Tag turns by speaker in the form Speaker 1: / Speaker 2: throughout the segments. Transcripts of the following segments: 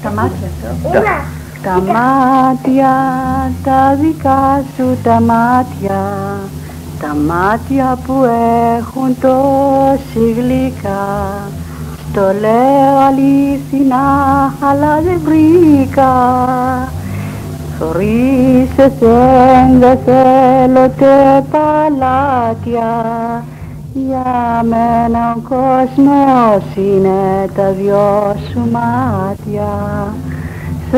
Speaker 1: Τα μάτια σου. Τα μάτια, τα δικά σου τα μάτια, τα μάτια που έχουν τόση γλυκά. Στο λέω αλήθινα, αλλά δεν βρήκα. Χωρίς εσέν δεν θέλω τε παλάτια. Για μένα ο κόσμος είναι τα δυο σου μάτια. Σ'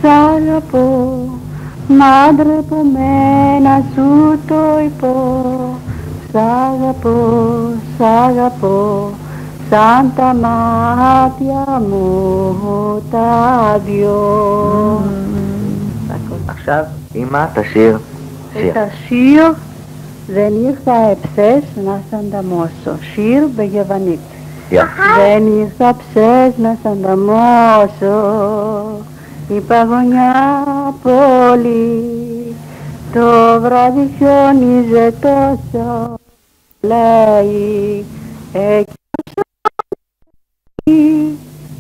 Speaker 1: αγαπώ, μα ντρεπομαι να σου το πω. Σ' αγαπώ, σαν τα μάτια μου τα δυο.
Speaker 2: עכשיו, אמא, תשיר.
Speaker 1: את השיר δεν ήρθα εψές να σ' ανταμώσω. Σύρ ביוונית. Δεν ήρθα ψες να σ' ανταμώσω. Η παγωνιά πολύ το βράδυ χιόνιζε τόσο. Λέει εκεί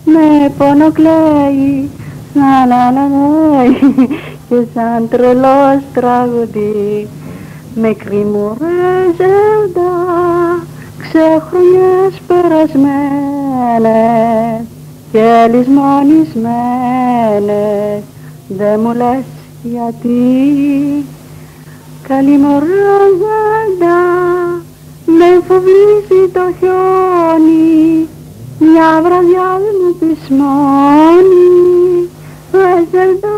Speaker 1: με πόνο κλαίει. Και σαν τρελός τραγουδί. Μικρή μου ρεζέλτα, ξεχρονιές περασμένες και λησμονισμένες, δε μου λες γιατί. Καλή μου ρεζέλτα, με φοβίζει το χιόνι, μια βραδιά δεν μου πεις μόνη. Ρεζέλτα